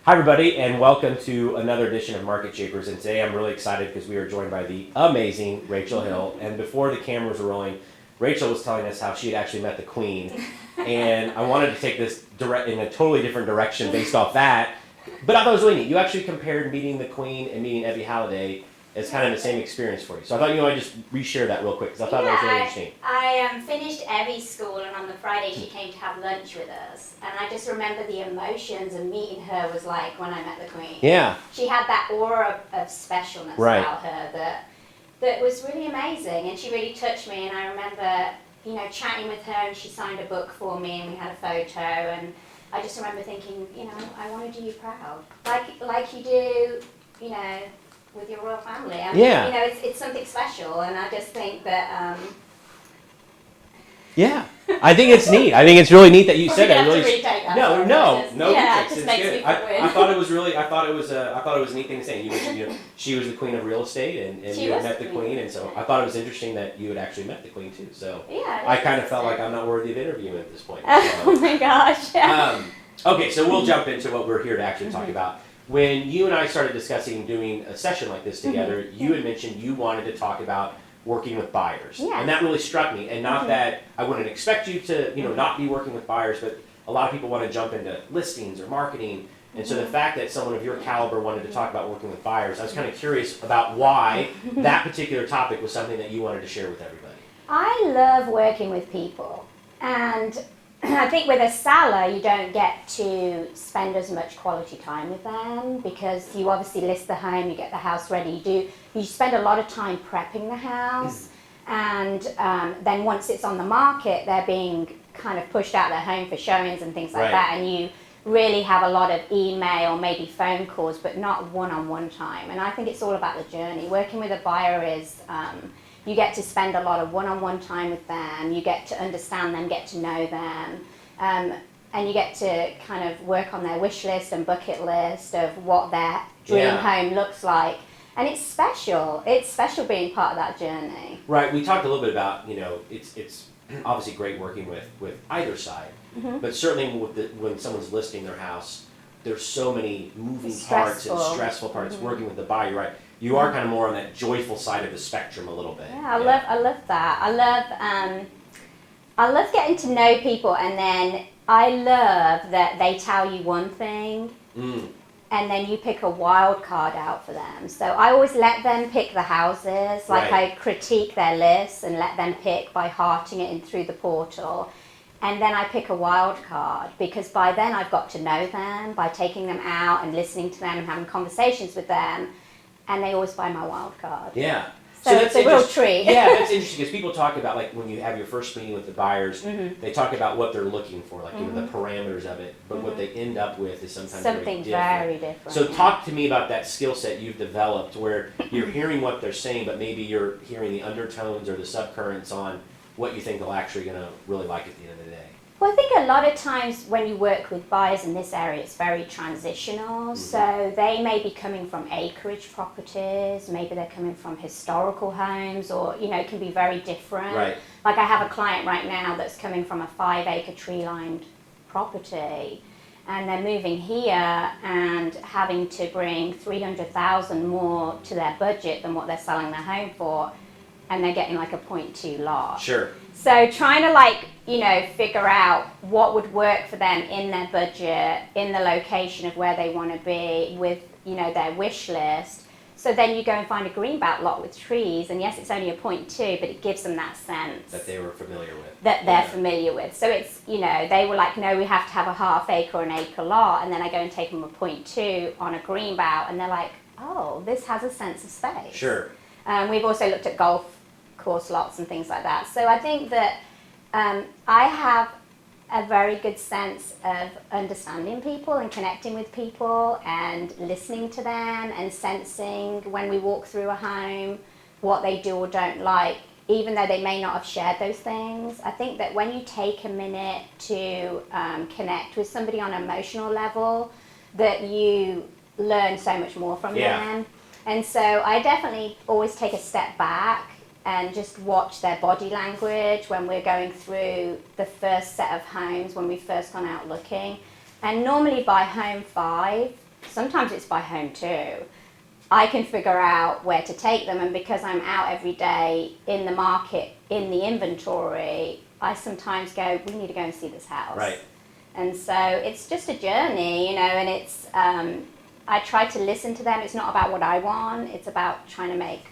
Hi everybody, and welcome to another edition of Market Shapers. And today I'm really excited because we are joined by the amazing Rachael Hill. And before the cameras were rolling, Rachael was telling us how she had actually met the Queen. And I wanted to take this in a totally different direction based off that. But I thought it was really neat. You actually compared meeting the Queen and meeting Ebby Halliday as kind of the same experience for you. So I thought I'd just reshare that real quick because I thought that was really interesting. I finished Ebby's school, and on the Friday she came to have lunch with us. And I just remember the emotions of meeting her was like when I met the Queen. Yeah. She had that aura of specialness about her that was really amazing, and she really touched me. And I remember, chatting with her, and she signed a book for me, and we had a photo, and I just remember thinking, I want to do you proud, like you do, with your royal family. I mean, it's something special, and I just think that. Yeah, I think it's neat. I think it's really neat that you said that. Really, retake that. No. It just makes me feel weird. I thought it was a neat thing to say. You mentioned, she was the queen of real estate, and you had met the queen, and so I thought it was interesting that you had actually met the queen too. So yeah, I kind of felt like I'm not worthy of interviewing at this point. So. Oh my gosh. Okay, so we'll jump into what we're here to actually talk about. When you and I started discussing doing a session like this together, you had mentioned you wanted to talk about working with buyers. Yeah. And that really struck me. And not that I wouldn't expect you to, not be working with buyers, but a lot of people want to jump into listings or marketing. And so the fact that someone of your caliber wanted to talk about working with buyers, I was kind of curious about why that particular topic was something that you wanted to share with everybody. I love working with people, and I think with a seller, you don't get to spend as much quality time with them because you obviously list the home, you get the house ready, you spend a lot of time prepping the house, and then once it's on the market, they're being kind of pushed out their home for showings and things like that, and you really have a lot of email, maybe phone calls, but not one-on-one time. And I think it's all about the journey. Working with a buyer is you get to spend a lot of one-on-one time with them, you get to understand them, get to know them, and you get to kind of work on their wish list and bucket list of what their dream home looks like. And it's special. It's special being part of that journey. Right. We talked a little bit about, it's obviously great working with either side, but certainly when someone's listing their house, there's so many moving parts and stressful parts. Working with the buyer, you're right. You are kind of more on that joyful side of the spectrum a little bit. Yeah, I love that. I love getting to know people, and then I love that they tell you one thing, and then you pick a wild card out for them. So I always let them pick the houses. I critique their lists and let them pick by hearting it in through the portal. And then I pick a wild card because by then I've got to know them by taking them out and listening to them and having conversations with them. And they always buy my wild card. Yeah. So it's a real treat. Yeah, that's interesting because people talk about, like, when you have your first meeting with the buyers, they talk about what they're looking for, like, the parameters of it. But what they end up with is sometimes something very different. So talk to me about that skill set you've developed where you're hearing what they're saying, but maybe you're hearing the undertones or the subcurrents on what you think they're actually going to really like at the end of the day. Well, I think a lot of times when you work with buyers in this area, it's very transitional. So they may be coming from acreage properties, maybe they're coming from historical homes, or, it can be very different. Right. Like I have a client right now that's coming from a 5-acre tree-lined property, and they're moving here and having to bring $300,000 more to their budget than what they're selling their home for, and they're getting like a 0.2 lot. Sure. So trying to figure out what would work for them in their budget, in the location of where they want to be with, their wish list. So then you go and find a greenbelt lot with trees, and yes, it's only a 0.2, but it gives them that sense. That they were familiar with. That they're familiar with. So it's, they were like, no, we have to have a 1/2 acre or an acre lot, and then I go and take them a 0.2 on a greenbelt, and they're like, oh, this has a sense of space. Sure. We've also looked at golf course lots and things like that. So I think that I have a very good sense of understanding people and connecting with people and listening to them and sensing when we walk through a home what they do or don't like, even though they may not have shared those things. I think that when you take a minute to connect with somebody on an emotional level, that you learn so much more from them. And so I definitely always take a step back and just watch their body language when we're going through the first set of homes, when we've first gone out looking. And normally by home 5, sometimes it's by home too. I can figure out where to take them, and because I'm out every day in the market, in the inventory, I sometimes go, we need to go and see this house. Right. And so it's just a journey, you know, and it's, I try to listen to them. It's not about what I want, it's about trying to make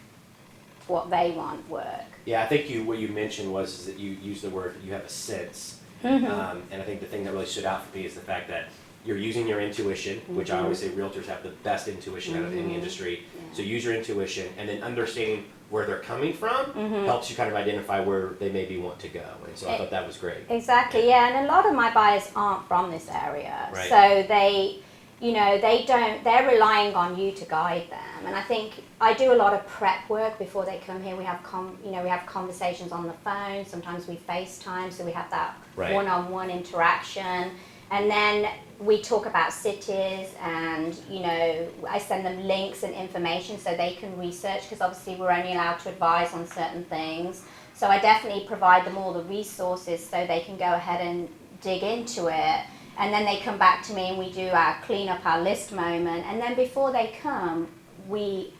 what they want work. Yeah, I think what you mentioned was that you used the word, you have a sense. Mm-hmm. And I think the thing that really stood out for me is the fact that you're using your intuition, which I always say realtors have the best intuition out of any industry. Yeah. So use your intuition, and then understanding where they're coming from helps you kind of identify where they maybe want to go. And so I thought that was great. Exactly, yeah. And a lot of my buyers aren't from this area. Right. So they, you know, they're relying on you to guide them. And I think I do a lot of prep work before they come here. We have we have conversations on the phone. Sometimes we FaceTime, so we have that one-on-one interaction. And then we talk about cities, and you know, I send them links and information so they can research, because obviously we're only allowed to advise on certain things. So I definitely provide them all the resources so they can go ahead and dig into it. And then they come back to me and we do our clean up our list moment. And then before they come, we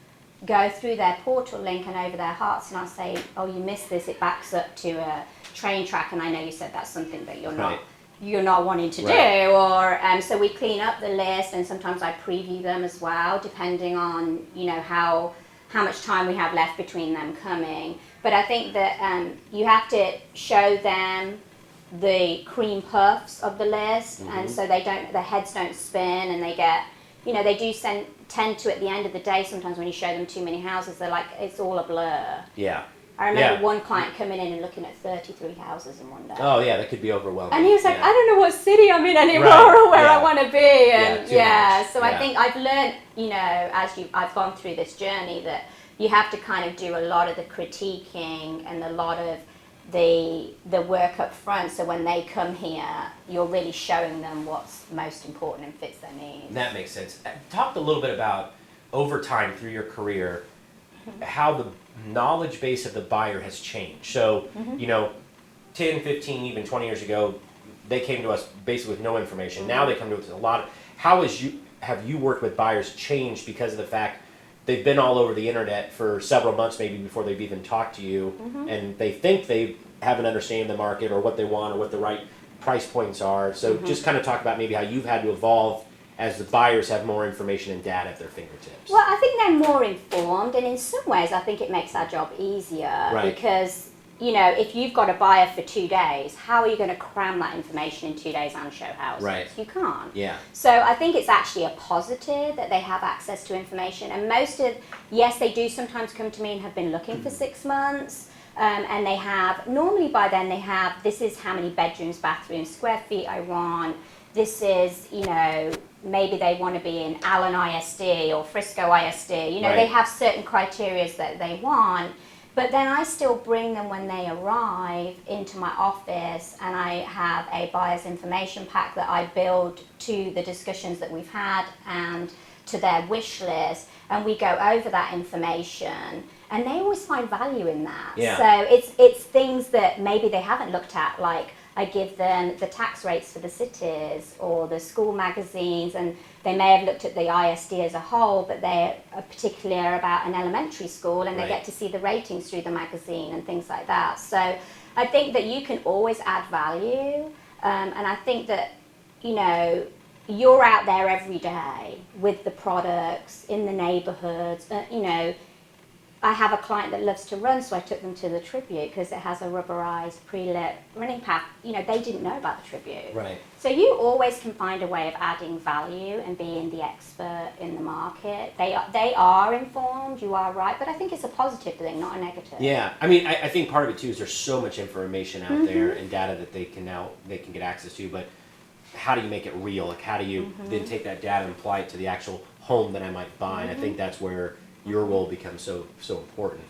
go through their portal link and over their hearts, and I'll say, oh, you missed this, it backs up to a train track, and I know you said that's something that you're not wanting to do, or so we clean up the list, and sometimes I preview them as well, depending on, you know, how much time we have left between them coming. But I think that you have to show them the cream puffs of the list, and so their heads don't spin, and they get, you know, they do tend to, at the end of the day, sometimes when you show them too many houses, they're like, it's all a blur. Yeah. I remember one client coming in and looking at 33 houses in one day. Oh yeah, that could be overwhelming. And he was like, I don't know what city I'm in anymore or where I want to be. And so I think I've learned, you know, I've gone through this journey, that you have to kind of do a lot of the critiquing and a lot of the work up front, so when they come here, you're really showing them what's most important and fits their needs. That makes sense. Talk a little bit about, over time through your career, how the knowledge base of the buyer has changed. So, you know, 10, 15, even 20 years ago, they came to us basically with no information. Now they come to us with a lot. How have you worked with buyers changed because of the fact they've been all over the internet for several months maybe before they've even talked to you, and they think they have an understanding of the market or what they want or what the right price points are. So just kind of talk about maybe how you've had to evolve as the buyers have more information and data at their fingertips. Well, I think they're more informed, and in some ways I think it makes our job easier, because, you know, if you've got a buyer for 2 days, how are you going to cram that information in 2 days and show houses? Right. You can't. Yeah. So I think it's actually a positive that they have access to information, and yes, they do sometimes come to me and have been looking for 6 months, and they have, normally by then they have, this is how many bedrooms, bathrooms, square feet I want, this is, you know, maybe they want to be in Allen ISD or Frisco ISD, you know, they have certain criteria that they want. But then I still bring them when they arrive into my office, and I have a buyer's information pack that I build to the discussions that we've had and to their wish list, and we go over that information, and they always find value in that. Yeah. So it's things that maybe they haven't looked at, like I give them the tax rates for the cities or the school magazines, and they may have looked at the ISD as a whole, but they're particular about an elementary school, and they get to see the ratings through the magazine and things like that. So I think that you can always add value, and I think that, you know, you're out there every day with the products in the neighborhoods, you know. I have a client that loves to run, so I took them to the Tribute because it has a rubberized pre-lit running path. You know, they didn't know about the Tribute. Right. So you always can find a way of adding value and being the expert in the market. They are informed, you are right, but I think it's a positive thing, not a negative. Yeah, I mean, I think part of it too is there's so much information out there and data that they can get access to, but how do you make it real? Like, how do you then take that data and apply it to the actual home that I might buy? And I think that's where your role becomes so important.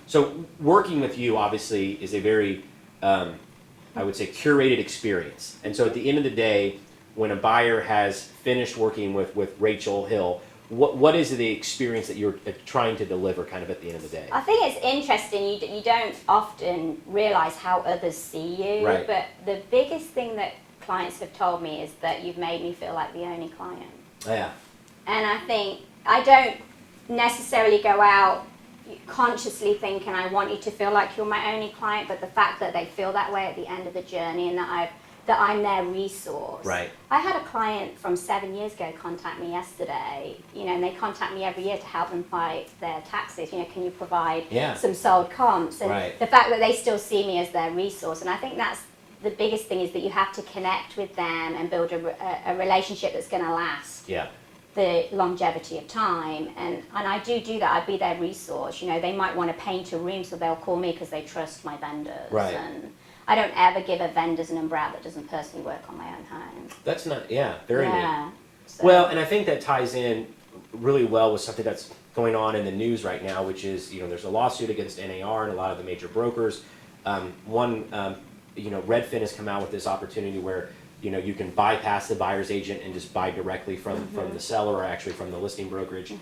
So working with you obviously is a very, I would say, curated experience. And so at the end of the day, when a buyer has finished working with Rachael Hill, what is the experience that you're trying to deliver kind of at the end of the day? I think it's interesting. You don't often realize how others see you, but the biggest thing that clients have told me is that you've made me feel like the only client. Yeah. And I think I don't necessarily go out consciously thinking I want you to feel like you're my only client, but the fact that they feel that way at the end of the journey and that I'm their resource. Right. I had a client from 7 years ago contact me yesterday, and they contact me every year to help them fight their taxes. Can you provide some sold comps? And the fact that they still see me as their resource. And I think that's the biggest thing, is that you have to connect with them and build a relationship that's going to last. Yeah. The longevity of time, and I do that. I'd be their resource. They might want to paint a room, so they'll call me because they trust my vendors. Right. And I don't ever give a vendors an umbrella that doesn't personally work on my own home. That's not, very neat. So. Well, and I think that ties in really well with something that's going on in the news right now, which is, there's a lawsuit against NAR and a lot of the major brokers. Redfin has come out with this opportunity where you can bypass the buyer's agent and just buy directly from the seller, or actually from the listing brokerage.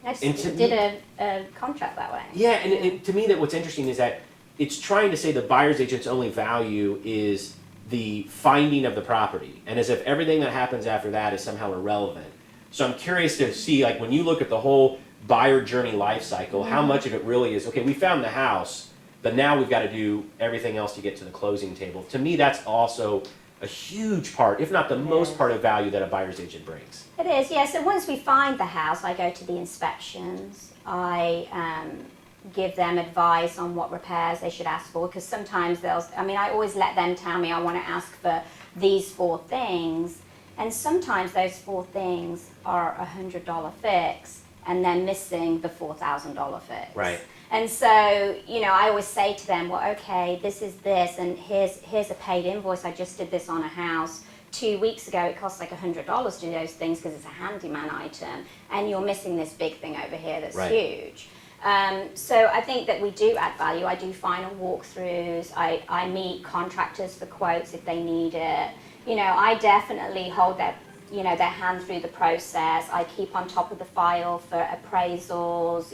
I did a contract that way. Yeah, and to me, that what's interesting is that it's trying to say the buyer's agent's only value is the finding of the property, and as if everything that happens after that is somehow irrelevant. So I'm curious to see, like, when you look at the whole buyer journey life cycle, how much of it really is, okay, we found the house, but now we've got to do everything else to get to the closing table. To me, that's also a huge part, if not the most part of value that a buyer's agent brings. It is, yeah. So once we find the house, I go to the inspections. I give them advice on what repairs they should ask for, because sometimes I always let them tell me I want to ask for these 4 things, and sometimes those 4 things are $100 fix, and they're missing the $4,000 fix. Right. And so, I always say to them, well, okay, this is this, and here's a paid invoice. I just did this on a house 2 weeks ago. It costs like $100 to do those things because it's a handyman item, and you're missing this big thing over here that's huge. So I think that we do add value. I do final walkthroughs. I meet contractors for quotes if they need it. I definitely hold their hand through the process. I keep on top of the file for appraisals.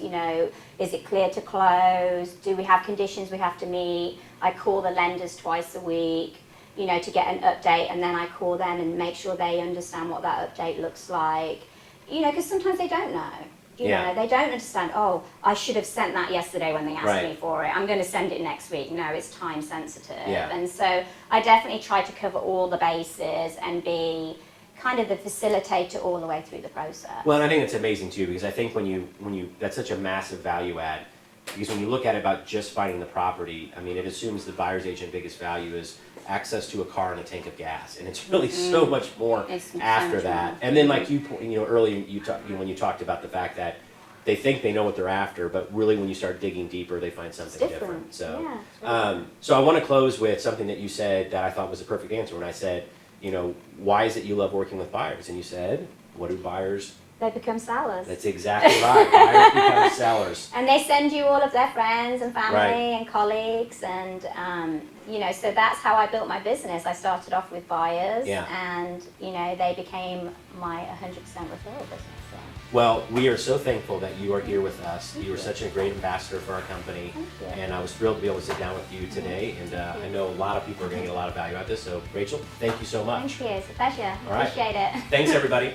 Is it clear to close? Do we have conditions we have to meet? I call the lenders twice a week, to get an update, and then I call them and make sure they understand what that update looks like. Because sometimes they don't know. They don't understand, oh, I should have sent that yesterday when they asked me for it. I'm going to send it next week. No, it's time sensitive. And so I definitely try to cover all the bases and be kind of the facilitator all the way through the process. Well, and I think it's amazing too, because I think when you that's such a massive value add, because when you look at it about just finding the property, it assumes the buyer's agent biggest value is access to a car and a tank of gas, and it's really so much more after that. And then, like earlier when you talked about the fact that they think they know what they're after, but really when you start digging deeper, they find something different. So, so I want to close with something that you said that I thought was a perfect answer when I said, why is it you love working with buyers? And you said, what do buyers? They become sellers. That's exactly right. Buyers become sellers. And they send you all of their friends and family and colleagues, and so that's how I built my business. I started off with buyers, and they became my 100% referral business. So. Well, we are so thankful that you are here with us. You are such a great ambassador for our company, and I was thrilled to be able to sit down with you today. And I know a lot of people are going to get a lot of value out of this. So, Rachel, thank you so much. Thank you. It's a pleasure. All right. Appreciate it. Thanks, everybody.